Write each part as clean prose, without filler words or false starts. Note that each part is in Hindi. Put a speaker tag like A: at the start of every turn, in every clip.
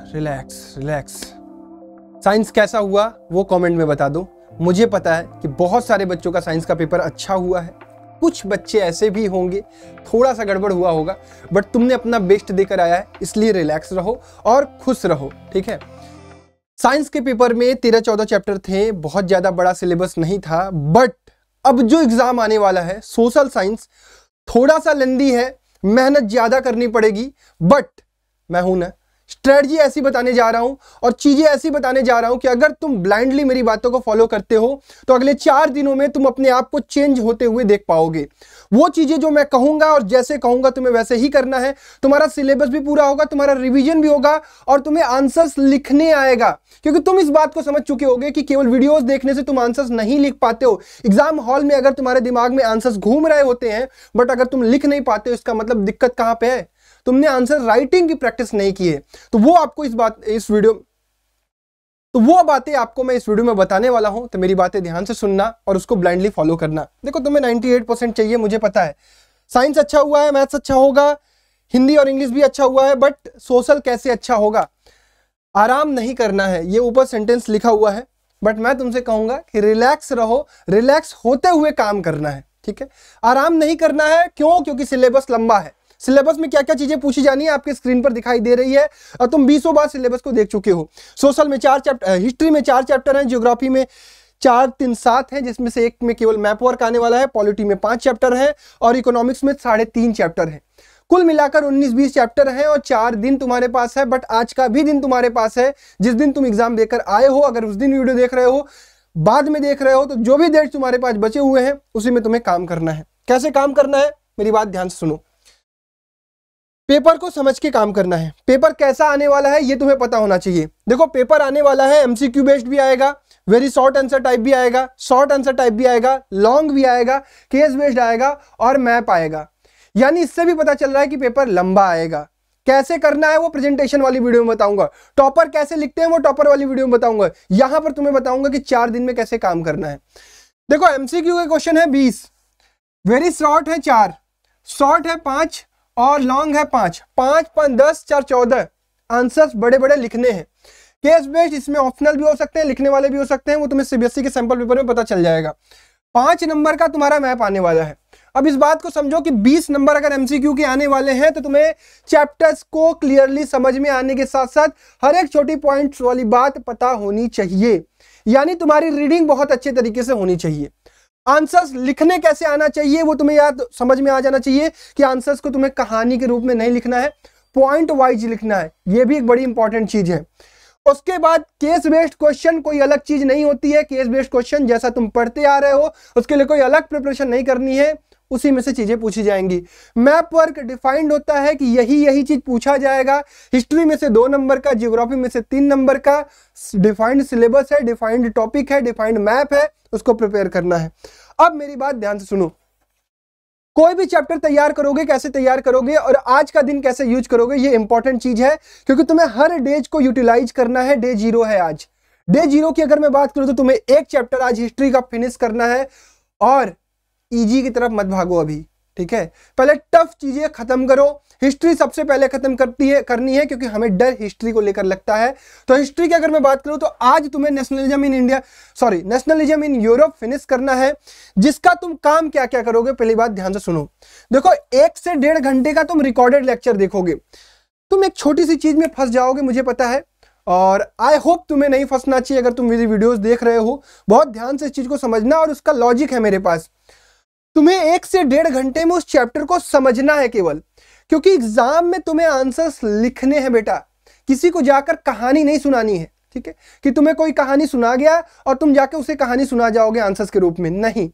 A: Relax relax. साइंस कैसा हुआ वो कमेंट में बता दो। मुझे पता है कि बहुत सारे बच्चों का साइंस का पेपर अच्छा हुआ है, कुछ बच्चे ऐसे भी होंगे थोड़ा सा गड़बड़ हुआ होगा, बट तुमने अपना बेस्ट देकर आया है, इसलिए रिलैक्स रहो और खुश रहो, ठीक है। साइंस के पेपर में 13-14 चैप्टर थे, बहुत ज्यादा बड़ा सिलेबस नहीं था, बट अब जो एग्जाम आने वाला है सोशल साइंस थोड़ा सा लेंदी है, मेहनत ज्यादा करनी पड़ेगी, बट मैं हूं ना, स्ट्रेटजी ऐसी बताने जा रहा हूं और चीजें ऐसी बताने जा रहा हूं कि अगर तुम ब्लाइंडली मेरी बातों को फॉलो करते हो तो अगले 4 दिनों में तुम अपने आप को चेंज होते हुए देख पाओगे। वो चीजें जो मैं कहूंगा और जैसे कहूंगा तुम्हें वैसे ही करना है। तुम्हारा सिलेबस भी पूरा होगा, तुम्हारा रिवीजन भी होगा और तुम्हें आंसर्स लिखने आएगा, क्योंकि तुम इस बात को समझ चुके होगे कि केवल वीडियोस देखने से तुम आंसर्स नहीं लिख पाते हो। एग्जाम हॉल में अगर तुम्हारे दिमाग में आंसर्स घूम रहे होते हैं बट अगर तुम लिख नहीं पाते हो, इसका मतलब दिक्कत कहां पे है? तुमने आंसर राइटिंग की प्रैक्टिस नहीं की है। तो वो आपको वो बातें आपको मैं इस वीडियो में बताने वाला हूं, तो मेरी बातें ध्यान से सुनना और उसको ब्लाइंडली फॉलो करना। देखो, तुम्हें 98% चाहिए, मुझे पता है। साइंस अच्छा हुआ है, मैथ्स अच्छा होगा, हिंदी और इंग्लिश भी अच्छा हुआ है, बट सोशल कैसे अच्छा होगा? आराम नहीं करना है, ये ऊपर सेंटेंस लिखा हुआ है, बट मैं तुमसे कहूंगा कि रिलैक्स रहो, रिलैक्स होते हुए काम करना है, ठीक है। आराम नहीं करना है, क्यों? क्योंकि सिलेबस लंबा है। सिलेबस में क्या क्या चीजें पूछी जानी है आपके स्क्रीन पर दिखाई दे रही है और तुम 20 बार सिलेबस को देख चुके हो। सोशल में 4 चैप्टर, हिस्ट्री में 4 चैप्टर हैं, ज्योग्राफी में 4, 3, 7 हैं, जिसमें से एक में केवल मैप वर्क आने वाला है, पॉलिटी में 5 चैप्टर हैं और इकोनॉमिक्स में 3.5 चैप्टर हैं। कुल मिलाकर 19-20 चैप्टर हैं और 4 दिन तुम्हारे पास है, बट आज का भी दिन तुम्हारे पास है। जिस दिन तुम एग्जाम देकर आए हो, अगर उस दिन वीडियो देख रहे हो, बाद में देख रहे हो, तो जो भी डेट तुम्हारे पास बचे हुए हैं उसी में तुम्हें काम करना है। कैसे काम करना है, मेरी बात ध्यान से सुनो। पेपर को समझ के काम करना है। पेपर कैसा आने वाला है ये तुम्हें पता होना चाहिए। देखो, पेपर आने वाला है, एमसीक्यू बेस्ड भी आएगा, वेरी शॉर्ट आंसर टाइप भी आएगा, शॉर्ट आंसर टाइप भी आएगा, लॉन्ग भी आएगा, केस बेस्ड आएगा और मैप आएगा। यानी इससे भी पता चल रहा है कि पेपर लंबा आएगा। कैसे करना है वो प्रेजेंटेशन वाली वीडियो में बताऊंगा। टॉपर कैसे लिखते हैं वो टॉपर वाली वीडियो में बताऊंगा। यहां पर तुम्हें बताऊंगा कि 4 दिन में कैसे काम करना है। देखो, एमसीक्यू के क्वेश्चन है 20, वेरी शॉर्ट है 4, शॉर्ट है 5 और लॉन्ग है 5, 5, 5, 10, 4, 14 आंसर्स बड़े बड़े लिखने हैं। केस बेस्ड इसमें ऑप्शनल भी हो सकते हैं, लिखने वाले भी हो सकते हैं, वो तुम्हें सीबीएसई के सैंपल पेपर में पता चल जाएगा। 5 नंबर का तुम्हारा मैप आने वाला है। अब इस बात को समझो कि 20 नंबर अगर एमसीक्यू के आने वाले हैं तो तुम्हें चैप्टर्स को क्लियरली समझ में आने के साथ साथ हर एक छोटी पॉइंट्स वाली बात पता होनी चाहिए। यानी तुम्हारी रीडिंग बहुत अच्छे तरीके से होनी चाहिए। आंसर्स लिखने कैसे आना चाहिए वो तुम्हें याद समझ में आ जाना चाहिए कि आंसर्स को तुम्हें कहानी के रूप में नहीं लिखना है, पॉइंट वाइज लिखना है। यह भी एक बड़ी इंपॉर्टेंट चीज है। उसके बाद केस बेस्ड क्वेश्चन कोई अलग चीज नहीं होती है। केस बेस्ड क्वेश्चन जैसा तुम पढ़ते आ रहे हो उसके लिए कोई अलग प्रिपरेशन नहीं करनी है, उसी में से चीजें पूछी जाएंगी। मैप वर्क डिफाइंड होता है कि यही चीज पूछा जाएगा। हिस्ट्री में से 2 नंबर का, ज्योग्राफी में से 3 नंबर का। डिफाइंड सिलेबस है, डिफाइंड टॉपिक है, डिफाइंड मैप है, उसको प्रिपेयर करना है। अब मेरी बात ध्यान से सुनो। कोई भी चैप्टर तैयार करोगे, कैसे तैयार करोगे और आज का दिन कैसे यूज करोगे, ये इंपॉर्टेंट चीज है, क्योंकि तुम्हें हर डेज को यूटिलाइज करना है। डे 0 है आज। डे 0 की अगर मैं बात करूं तो तुम्हें एक चैप्टर आज हिस्ट्री का फिनिश करना है और इजी की तरफ मत भागो अभी, ठीक है। पहले टफ चीजें खत्म करो। हिस्ट्री सबसे पहले खत्म करनी है, क्योंकि हमें डर हिस्ट्री को लेकर लगता है। तो हिस्ट्री की अगर मैं बात करूं तो आज तुम्हें नेशनलिज्म इन यूरोप फिनिश करना है। जिसका तुम काम क्या क्या करोगे, पहली बात ध्यान से सुनो। देखो, 1 से 1.5 घंटे का तुम रिकॉर्डेड लेक्चर देखोगे। तुम एक छोटी सी चीज में फंस जाओगे, मुझे पता है, और आई होप तुम्हें नहीं फंसना चाहिए। अगर तुम मेरी वीडियोस देख रहे हो, बहुत ध्यान से इस चीज को समझना और उसका लॉजिक है मेरे पास। तुम्हें 1 से 1.5 घंटे में उस चैप्टर को समझना है केवल, क्योंकि एग्जाम में तुम्हें आंसर्स लिखने हैं बेटा। किसी को जाकर कहानी नहीं सुनानी है, ठीक है, कि तुम्हें कोई कहानी सुना गया और तुम जाकर उसे कहानी सुना जाओगे आंसर्स के रूप में। नहीं,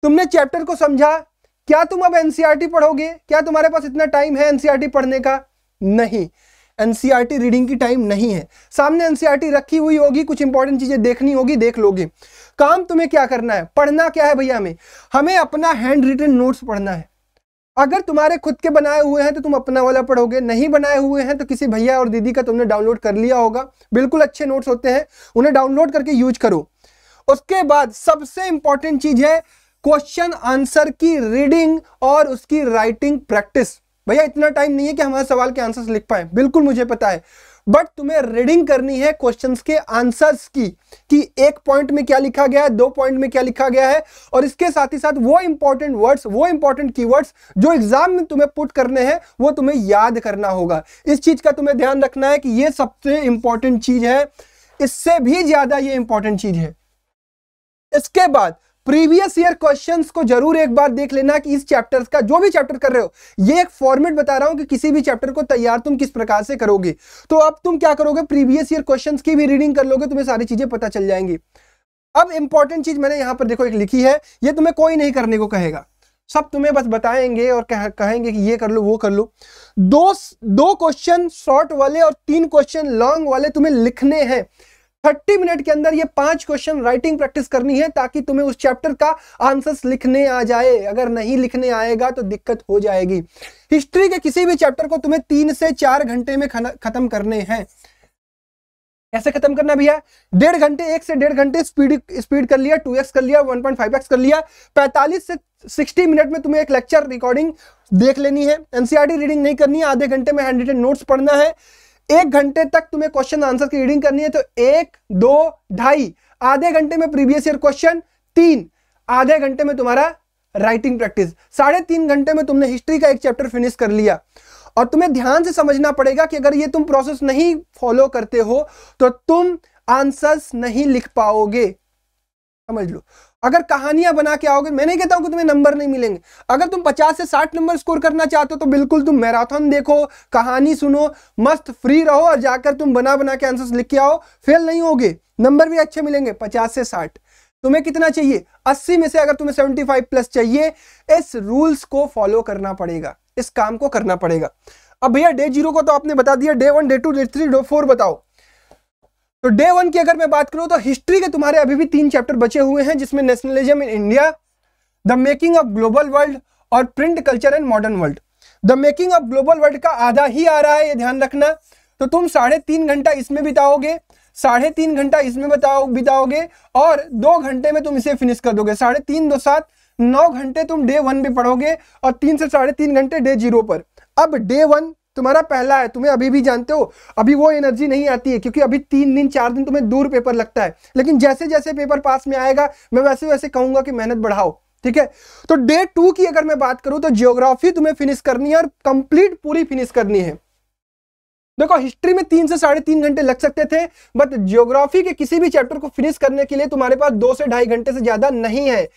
A: तुमने चैप्टर को समझा। क्या तुम अब एनसीईआरटी पढ़ोगे? क्या तुम्हारे पास इतना टाइम है एनसीईआरटी पढ़ने का? नहीं, एनसीईआरटी रीडिंग की टाइम नहीं है। सामने एनसीईआरटी रखी हुई होगी, कुछ इंपॉर्टेंट चीजें देखनी होगी, देख लोगे। काम तुम्हें क्या करना है? पढ़ना क्या है भैया? हमें अपना हैंड रिटन नोट्स पढ़ना है। अगर तुम्हारे खुद के बनाए हुए हैं तो तुम अपना वाला पढ़ोगे, नहीं बनाए हुए हैं तो किसी भैया और दीदी का तुमने डाउनलोड कर लिया होगा। बिल्कुल अच्छे नोट्स होते हैं, उन्हें डाउनलोड करके यूज करो। उसके बाद सबसे इंपॉर्टेंट चीज है क्वेश्चन आंसर की रीडिंग और उसकी राइटिंग प्रैक्टिस। भैया इतना टाइम नहीं है कि हमारे सवाल के आंसर्स लिख पाए, बिल्कुल मुझे पता है, बट तुम्हें रीडिंग करनी है क्वेश्चंस के आंसर्स की, कि एक पॉइंट में क्या लिखा गया है, 2 पॉइंट में क्या लिखा गया है, और इसके साथ ही साथ वो इंपॉर्टेंट वर्ड्स, वो इंपॉर्टेंट कीवर्ड्स जो एग्जाम में तुम्हें पुट करने हैं वो तुम्हें याद करना होगा। इस चीज का तुम्हें ध्यान रखना है कि ये सबसे इंपॉर्टेंट चीज है, इससे भी ज्यादा ये इंपॉर्टेंट चीज है। इसके बाद प्रीवियस ईयर क्वेश्चंस को जरूर एक बार देख लेना कि इस चैप्टर का, जो भी चैप्टर कर रहे हो, ये एक फॉर्मेट बता रहा हूं कि किसी भी चैप्टर को तैयार तुम किस प्रकार से करोगे। तो अब तुम क्या करोगे, प्रीवियस ईयर क्वेश्चंस की भी रीडिंग कर लोगे, तुम्हें सारी चीजें पता चल जाएंगी। अब इंपॉर्टेंट चीज मैंने यहां पर देखो एक लिखी है, ये तुम्हें कोई नहीं करने को कहेगा, सब तुम्हें बस बताएंगे और कहेंगे कि ये कर लो वो कर लो। दो क्वेश्चन शॉर्ट वाले और 3 क्वेश्चन लॉन्ग वाले तुम्हें लिखने हैं। 30 मिनट के अंदर ये 5 क्वेश्चन राइटिंग प्रैक्टिस करनी है ताकि तुम्हें उस चैप्टर का आंसर्स लिखने आ जाए। अगर नहीं लिखने आएगा तो दिक्कत हो जाएगी। हिस्ट्री के किसी भी चैप्टर को तुम्हें 3 से 4 घंटे में खत्म करने हैं। कैसे खत्म करना भैया, 1.5 घंटे, 1 से 1.5 घंटे स्पीड कर लिया, 2x कर लिया, 1.5x कर लिया। 45 से 60 मिनट में तुम्हें एक लेक्चर रिकॉर्डिंग देख लेनी है। एनसीईआरटी रीडिंग नहीं करनी है, आधे घंटे में हैंड रिटन नोट्स पढ़ना है। 1 घंटे तक तुम्हें क्वेश्चन आंसर की रीडिंग करनी है, तो 1, 2, 2.5, आधे घंटे में प्रीवियस ईयर क्वेश्चन, 3, आधे घंटे में तुम्हारा राइटिंग प्रैक्टिस, 3.5 घंटे में तुमने हिस्ट्री का एक चैप्टर फिनिश कर लिया। और तुम्हें ध्यान से समझना पड़ेगा कि अगर ये तुम प्रोसेस नहीं फॉलो करते हो तो तुम आंसर्स नहीं लिख पाओगे, समझ लो। अगर कहानियां बना के आओगे, मैं नहीं कहता हूं कि तुम्हें नंबर नहीं मिलेंगे। अगर तुम 50 से 60 नंबर स्कोर करना चाहते हो तो बिल्कुल तुम मैराथन देखो, कहानी सुनो, मस्त फ्री रहो और जाकर तुम बना के आंसर्स लिख के आओ, फेल नहीं होगे, नंबर भी अच्छे मिलेंगे। 50 से 60 तुम्हें कितना चाहिए, 80 में से अगर तुम्हें 75 प्लस चाहिए, इस रूल्स को फॉलो करना पड़ेगा, इस काम को करना पड़ेगा। अब भैया डे 0 को तो आपने बता दिया, डे 1, डे 2, डे 3, डे 4 बताओ। तो डे 1 की अगर मैं बात करूं तो हिस्ट्री के तुम्हारे अभी भी 3 चैप्टर बचे हुए हैं, जिसमें nationalism in India, the making of global world और print culture and modern world. The making of global world का आधा ही आ रहा है, ये ध्यान रखना। तो तुम 3.5 घंटा इसमें बिताओगे, 3.5 घंटा इसमें बिताओगे और 2 घंटे में तुम इसे फिनिश कर दोगे। 3.5, 2, 7, 9 घंटे तुम डे 1 पे पढ़ोगे और 3 से 3.5 घंटे डे 0 पर। अब डे 1 तुम्हारा पहला है, तुम्हें अभी भी जानते हो अभी वो एनर्जी नहीं आती है, क्योंकि अभी 3 दिन 4 दिन तुम्हें दूर पेपर लगता है। लेकिन जैसे जैसे पेपर पास में आएगा मैं वैसे वैसे कहूंगा कि मेहनत बढ़ाओ, ठीक है। तो डे 2 की अगर मैं बात करूं तो ज्योग्राफी तुम्हें फिनिश करनी है और कंप्लीट पूरी फिनिश करनी है। देखो हिस्ट्री में 3 से 3.5 घंटे लग सकते थे, बट ज्योग्राफी के किसी भी चैप्टर को फिनिश करने के लिए तुम्हारे पास 2 से 2.5 घंटे से ज्यादा नहीं है।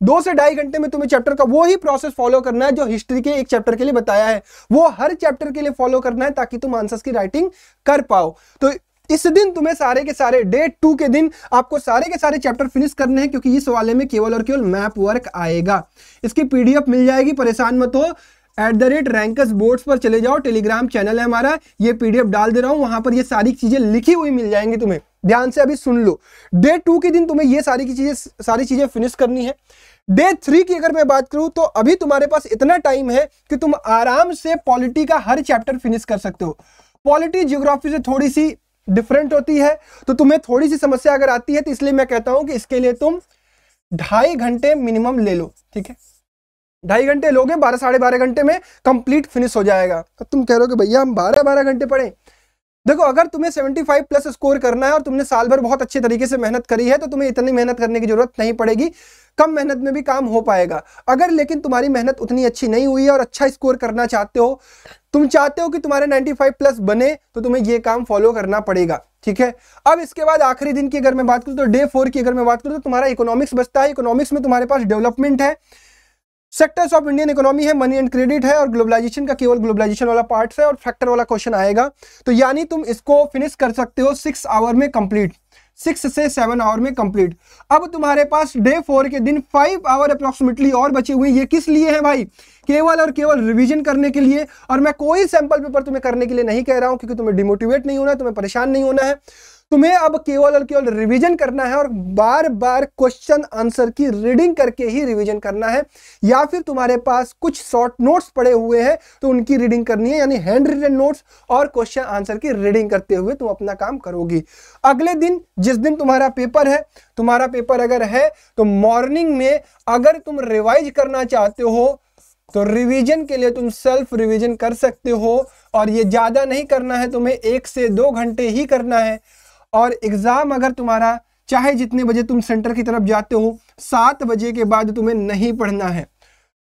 A: 2 से 2.5 घंटे में तुम्हें चैप्टर का वो ही प्रोसेस फॉलो करना है जो हिस्ट्री के एक चैप्टर के लिए बताया है, वो हर चैप्टर के लिए फॉलो करना है ताकि तुम आंसर्स की राइटिंग कर पाओ। तो इस दिन तुम्हें सारे के सारे डे 2 के दिन आपको सारे के सारे चैप्टर फिनिश करने हैं, क्योंकि इस वाले में केवल और केवल मैप वर्क आएगा। इसकी पीडीएफ मिल जाएगी, परेशान मत हो। @रैंकर्स बोर्ड्स पर चले जाओ, टेलीग्राम चैनल है हमारा, ये पीडीएफ डाल दे रहा हूं, वहां पर ये सारी चीजें लिखी हुई मिल जाएंगी तुम्हें। ध्यान से अभी सुन लो, डे 2 के दिन तुम्हें ये सारी चीजें फिनिश करनी है। डे 3 की अगर मैं बात करूं तो अभी तुम्हारे पास इतना टाइम है कि तुम आराम से पॉलिटी का हर चैप्टर फिनिश कर सकते हो। पॉलिटी ज्योग्राफी से थोड़ी सी डिफरेंट होती है, तो तुम्हें थोड़ी सी समस्या अगर आती है तो इसलिए मैं कहता हूं कि इसके लिए तुम 2.5 घंटे मिनिमम ले लो, ठीक है। 2.5 घंटे लोगे, 12 साढ़े 12 घंटे में कंप्लीट फिनिश हो जाएगा। तो तुम कह रहे हो कि भैया हम 12 घंटे पढ़े। देखो अगर तुम्हें 75 प्लस स्कोर करना है और तुमने साल भर बहुत अच्छे तरीके से मेहनत करी है तो तुम्हें इतनी मेहनत करने की जरूरत नहीं पड़ेगी, कम मेहनत में भी काम हो पाएगा। अगर लेकिन तुम्हारी मेहनत उतनी अच्छी नहीं हुई है और अच्छा स्कोर करना चाहते हो, तुम चाहते हो कि तुम्हारे 95 प्लस बने, तो तुम्हें ये काम फॉलो करना पड़ेगा, ठीक है। अब इसके बाद आखिरी दिन की अगर मैं बात करूं तो डे 4 की अगर मैं बात करूं तो तुम्हारा इकोनॉमिक्स बचता है। इकोनॉमिक्स में तुम्हारे पास डेवलपमेंट है, सेक्टर्स ऑफ इंडियन इकोनॉमी है, मनी एंड क्रेडिट है और ग्लोबलाइजेशन का केवल ग्लोबलाइजेशन वाला पार्ट है और फैक्टर वाला क्वेश्चन आएगा। तो यानी तुम इसको फिनिश कर सकते हो 6 आवर में कंप्लीट, 6 से 7 आवर में कंप्लीट। अब तुम्हारे पास डे 4 के दिन 5 आवर अप्रोक्सीमेटली और बचे हुए हैं। ये किस लिए है भाई, केवल और केवल रिवीजन करने के लिए। और मैं कोई सैंपल पेपर तुम्हें करने के लिए नहीं कह रहा हूं, क्योंकि तुम्हें डिमोटिवेट नहीं होना है, तुम्हें परेशान नहीं होना है। तुम्हें अब केवल और केवल रिवीजन करना है और बार बार क्वेश्चन आंसर की रीडिंग करके ही रिवीजन करना है, या फिर तुम्हारे पास कुछ शॉर्ट नोट्स पड़े हुए हैं तो उनकी रीडिंग करनी है, यानी हैंड रिटन नोट्स और क्वेश्चन आंसर की रीडिंग करते हुए तुम अपना काम करोगी। अगले दिन जिस दिन तुम्हारा पेपर है, तुम्हारा पेपर अगर है तो मॉर्निंग में अगर तुम रिवाइज करना चाहते हो तो रिवीजन के लिए तुम सेल्फ रिवीजन कर सकते हो, और ये ज़्यादा नहीं करना है, तुम्हें 1 से 2 घंटे ही करना है। और एग्ज़ाम अगर तुम्हारा चाहे जितने बजे तुम सेंटर की तरफ जाते हो, 7 बजे के बाद तुम्हें नहीं पढ़ना है।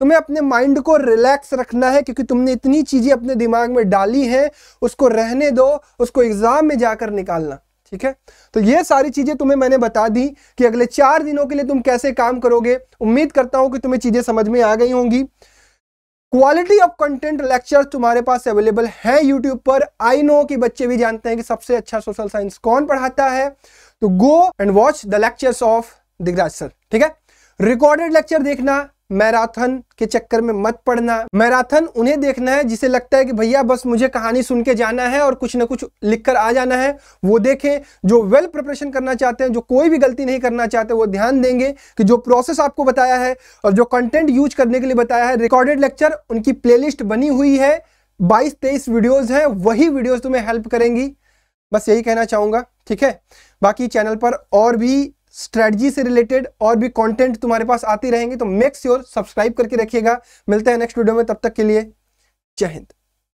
A: तुम्हें अपने माइंड को रिलैक्स रखना है, क्योंकि तुमने इतनी चीज़ें अपने दिमाग में डाली हैं, उसको रहने दो, उसको एग्ज़ाम में जाकर निकालना। ठीक है, तो ये सारी चीज़ें तुम्हें मैंने बता दी कि अगले 4 दिनों के लिए तुम कैसे काम करोगे। उम्मीद करता हूं कि तुम्हें चीज़ें समझ में आ गई होंगी। क्वालिटी ऑफ कंटेंट लेक्चर तुम्हारे पास अवेलेबल है यूट्यूब पर। आई नो कि बच्चे भी जानते हैं कि सबसे अच्छा सोशल साइंस कौन पढ़ाता है, तो go and watch the lectures of Digraj sir. ठीक है, रिकॉर्डेड लेक्चर देखना, मैराथन के चक्कर में मत पढ़ना। मैराथन उन्हें देखना है जिसे लगता है कि भैया बस मुझे कहानी सुन के जाना है और कुछ ना कुछ लिखकर आ जाना है, वो देखें। जो वेल प्रिपरेशन करना चाहते हैं, जो कोई भी गलती नहीं करना चाहते, वो ध्यान देंगे कि जो प्रोसेस आपको बताया है और जो कंटेंट यूज करने के लिए बताया है, रिकॉर्डेड लेक्चर उनकी प्लेलिस्ट बनी हुई है, 22-23 वीडियोज हैं, वही वीडियोज तुम्हें हेल्प करेंगी। बस यही कहना चाहूंगा। ठीक है, बाकी चैनल पर और भी स्ट्रेटजी से रिलेटेड और भी कंटेंट तुम्हारे पास आती रहेंगे, तो मेक श्योर सब्सक्राइब करके रखिएगा। मिलते हैं नेक्स्ट वीडियो में, तब तक के लिए जय हिंद।